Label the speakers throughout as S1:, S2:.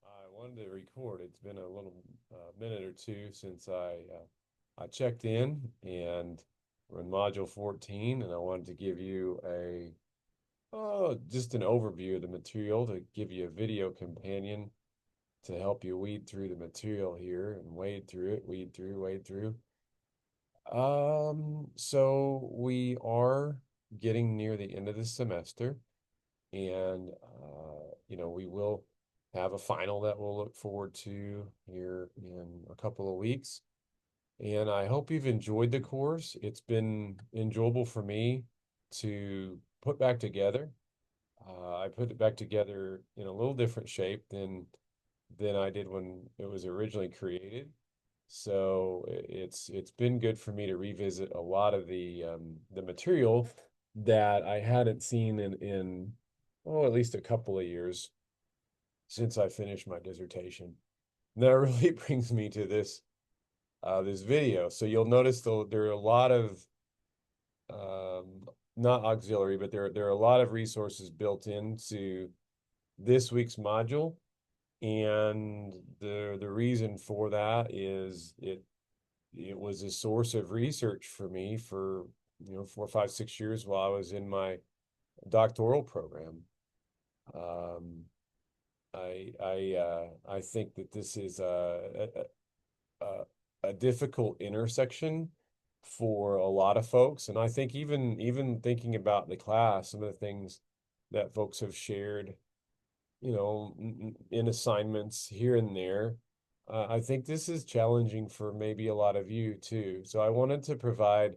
S1: I wanted to record. It's been a little minute or two since I checked in, and we're in module 14, and I wanted to give you a just an overview of the material to give you a video companion to help you weed through the material here and wade through it, wade through. So we are getting near the end of the semester, and we will have a final that we'll look forward to here in a couple of weeks. And I hope you've enjoyed the course. It's been enjoyable for me to put back together. I put it back together in a little different shape than I did when it was originally created. So it's been good for me to revisit a lot of the material that I hadn't seen in at least a couple of years since I finished my dissertation. And that really brings me to this video. So you'll notice though there are a lot of not auxiliary, but there are a lot of resources built into this week's module. And the reason for that is it was a source of research for me for 4, 5, 6 years while I was in my doctoral program. Um, I think that this is a a difficult intersection for a lot of folks, and I think even thinking about the class, some of the things that folks have shared, in assignments here and there. I think this is challenging for maybe a lot of you too. So I wanted to provide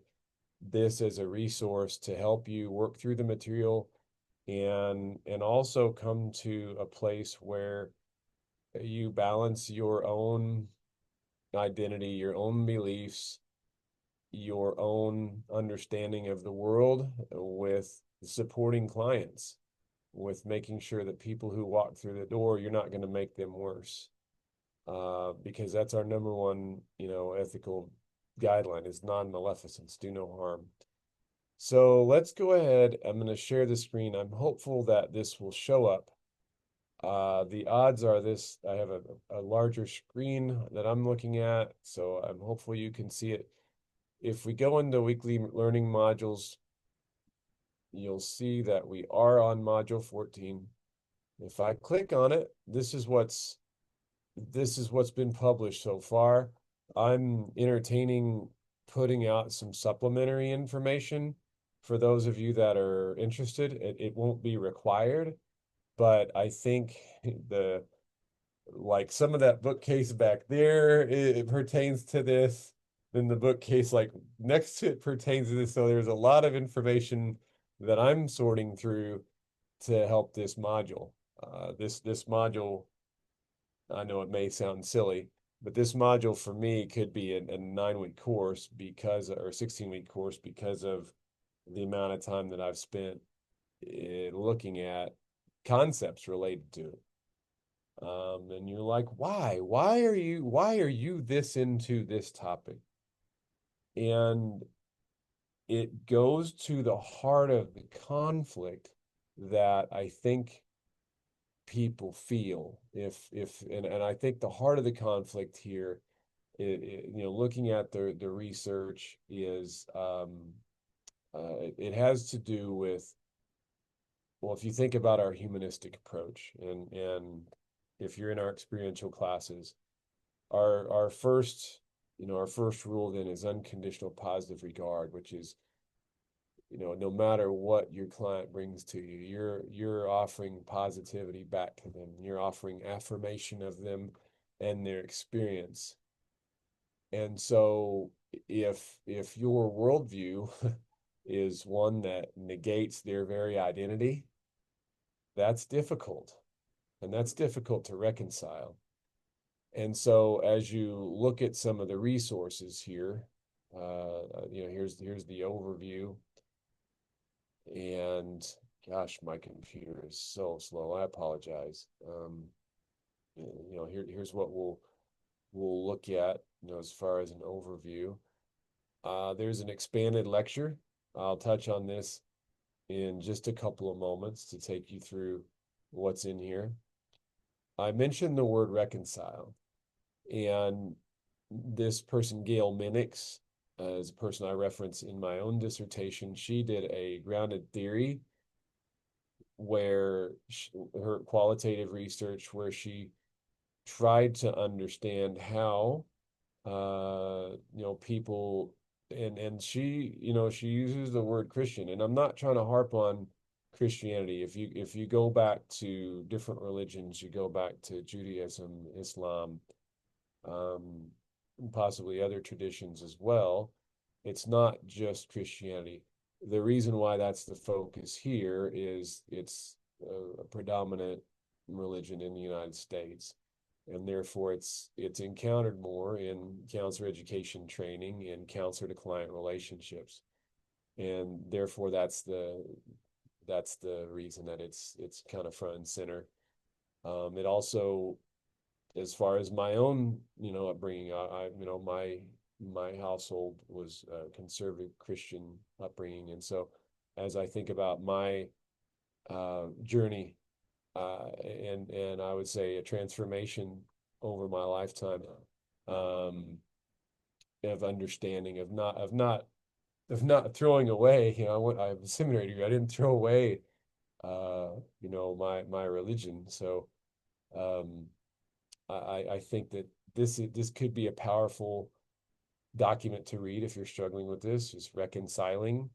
S1: this as a resource to help you work through the material and also come to a place where you balance your own identity, your own beliefs, your own understanding of the world with supporting clients, with making sure that people who walk through the door, you're not going to make them worse. Because that's our number one, ethical guideline is non-maleficence, do no harm. So let's go ahead. I'm going to share the screen. I'm hopeful that this will show up. The odds are this, I have a larger screen that I'm looking at, so I'm hopeful you can see it. If we go into weekly learning modules, you'll see that we are on module 14. If I click on it, this is what's been published so far. I'm entertaining putting out some supplementary information for those of you that are interested. It won't be required, but I think the like some of that bookcase back there, it pertains to this. Then the bookcase like next to it pertains to this. So there's a lot of information that I'm sorting through to help this module. This module, I know it may sound silly, but this module for me could be a 9 week course or 16-week course because of the amount of time that I've spent looking at concepts related to it. And you're like, why? Why are you this into this topic? And it goes to the heart of the conflict that I think people feel and I think the heart of the conflict here, looking at the research is it has to do with, well, if you think about our humanistic approach and if you're in our experiential classes, our first our first rule then is unconditional positive regard, which is, no matter what your client brings to you, you're offering positivity back to them. You're offering affirmation of them and their experience. And so if your worldview is one that negates their very identity, that's difficult. And that's difficult to reconcile. And so as you look at some of the resources here, here's the overview. And gosh, my computer is so slow. I apologize. Here's what we'll look at, as far as an overview. There's an expanded lecture. I'll touch on this in just a couple of moments to take you through what's in here. I mentioned the word reconcile, and this person, Gail Minix, is a person I reference in my own dissertation. She did a grounded theory where her qualitative research, where she tried to understand how people, and she, she uses the word Christian, and I'm not trying to harp on Christianity. If you go back to different religions, you go back to Judaism, Islam, um, possibly other traditions as well. It's not just Christianity. The reason why that's the focus here is it's a predominant religion in the United States, and therefore it's encountered more in counselor education training and counselor to client relationships, and therefore that's the reason that it's kind of front and center. It also, as far as my own, upbringing, my household was a conservative Christian upbringing, and so as I think about my journey, and I would say a transformation over my lifetime, um, of understanding of not throwing away. I have a seminary degree. I didn't throw away, my religion. So um, I think that this could be a powerful document to read if you're struggling with this, just reconciling.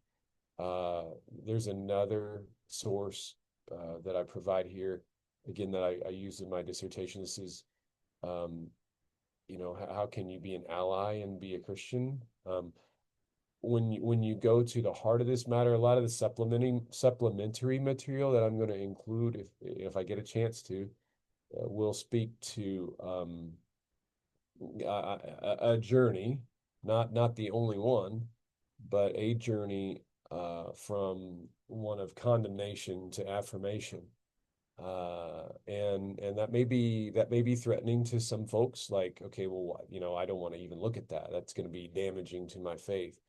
S1: Uh, there's another source that I provide here, again, that I use in my dissertation. This is, um, how can you be an ally and be a Christian? When you go to the heart of this matter, a lot of the supplementary material that I'm going to include, if I get a chance to, will speak to a journey, not the only one, but a journey from one of condemnation to affirmation. And that may be threatening to some folks, like, okay, well, I don't want to even look at that. That's going to be damaging to my faith.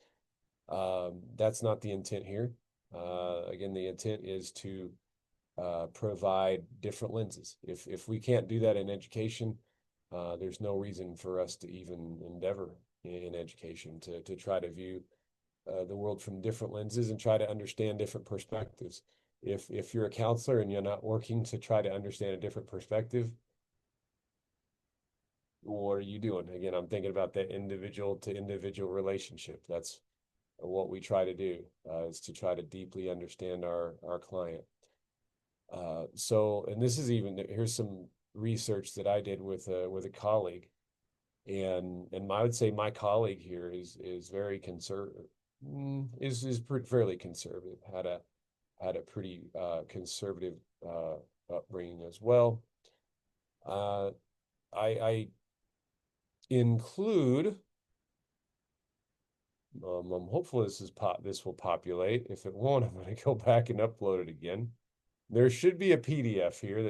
S1: That's not the intent here. Again, the intent is to provide different lenses. If we can't do that in education, there's no reason for us to even endeavor in education to try to view the world from different lenses and try to understand different perspectives. If you're a counselor and you're not working to try to understand a different perspective, what are you doing? Again, I'm thinking about the individual to individual relationship. That's what we try to do, is to try to deeply understand our client. And this is even, here's some research that I did with a colleague, and I would say my colleague here is very conservative, fairly conservative, had a pretty conservative upbringing as well. Uh, I include. I'm hopeful this will populate. If it won't, I'm going to go back and upload it again. There should be a PDF here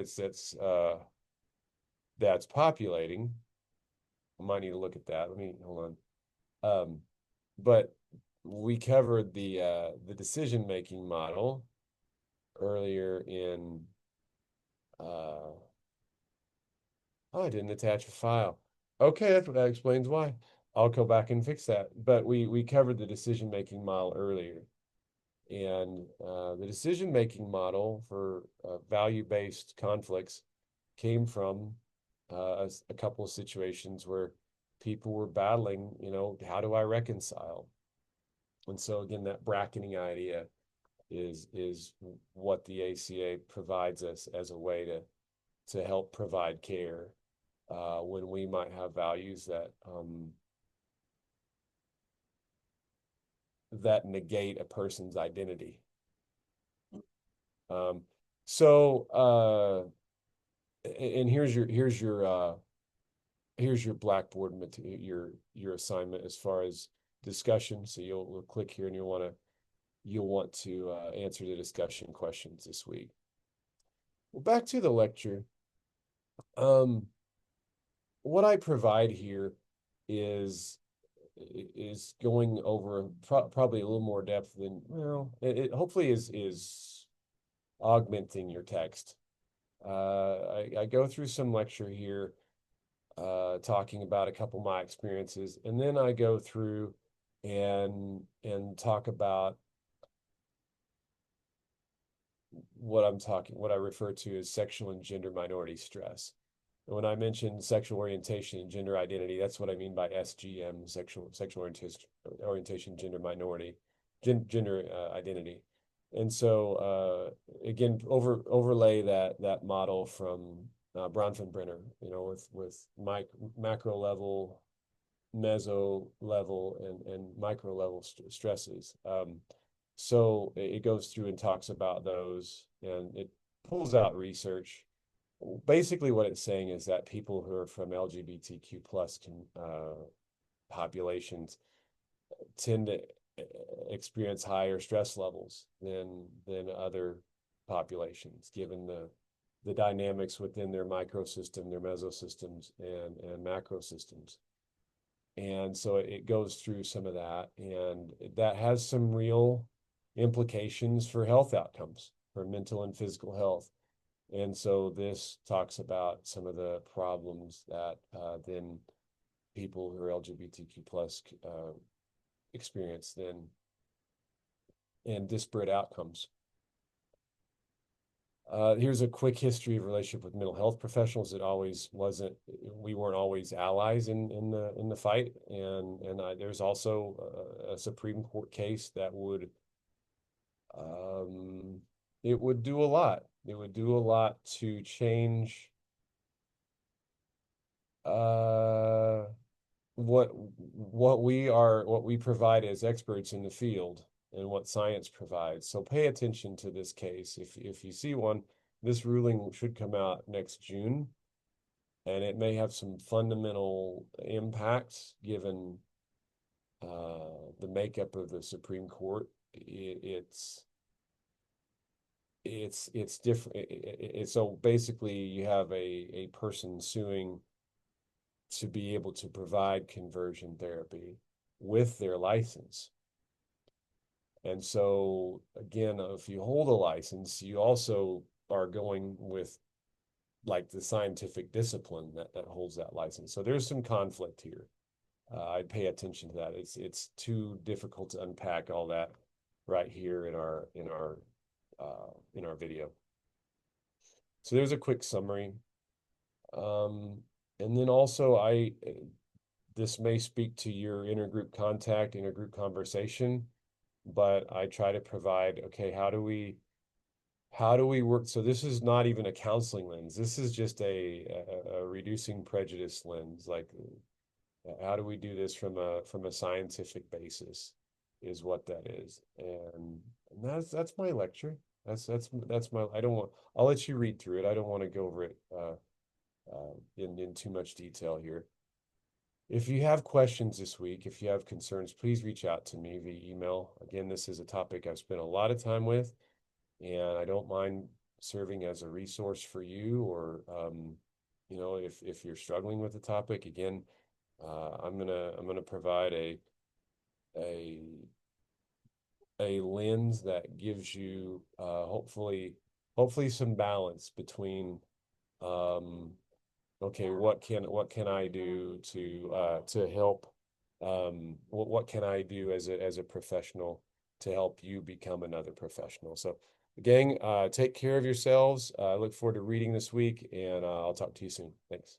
S1: that's populating. I might need to look at that. Let me hold on. But we covered the decision making model earlier in. Oh, I didn't attach a file. Okay, that explains why. I'll go back and fix that. But we covered the decision making model earlier, and the decision making model for value based conflicts came from a couple of situations where people were battling, how do I reconcile? And so again, that bracketing idea is what the ACA provides us as a way to help provide care when we might have values that negate a person's identity. Um, so and here's your Blackboard material, your assignment as far as discussion. So we'll click here, and you'll want to answer the discussion questions this week. Well, back to the lecture. Um, what I provide here is is going over probably a little more depth than, well, it hopefully is augmenting your text. I go through some lecture here, talking about a couple of my experiences, and then I go through and talk about what I refer to as sexual and gender minority stress. And when I mention sexual orientation and gender identity, that's what I mean by SGM, sexual orientation, gender minority, gender identity. And so again, overlay that model from Bronfenbrenner, with macro level, meso level, and micro level stresses. So it goes through and talks about those, and it pulls out research. Basically, what it's saying is that people who are from LGBTQ plus populations tend to experience higher stress levels than other populations, given the dynamics within their microsystem, their mesosystems, and macro systems. And so it goes through some of that, and that has some real implications for health outcomes, for mental and physical health. And so this talks about some of the problems that then people who are LGBTQ plus experience then, and disparate outcomes. Here's a quick history of relationship with mental health professionals. It always wasn't. We weren't always allies in the fight, and there's also a Supreme Court case that would it would do a lot. It would do a lot to change uh, what we provide as experts in the field and what science provides. So pay attention to this case. If you see one, this ruling should come out next June, and it may have some fundamental impacts given the makeup of the Supreme Court. It's different. So basically, you have a person suing to be able to provide conversion therapy with their license. And so, again, if you hold a license, you also are going with like the scientific discipline that holds that license. So there's some conflict here. I'd pay attention to that. It's too difficult to unpack all that right here in our video. So there's a quick summary. And then also this may speak to your intergroup contact, intergroup conversation, but I try to provide, okay, how do we work? So this is not even a counseling lens. This is just a reducing prejudice lens. Like, how do we do this from a scientific basis is what that is. And that's my lecture. That's my, I don't want, I'll let you read through it. I don't want to go over it in too much detail here. If you have questions this week, if you have concerns, please reach out to me via email. Again, this is a topic I've spent a lot of time with, and I don't mind serving as a resource for you, or if you're struggling with the topic. Again, I'm gonna provide a lens that gives you hopefully some balance between okay, what can I do to help? What can I do as a professional to help you become another professional? So, gang, take care of yourselves. I look forward to reading this week, and I'll talk to you soon. Thanks.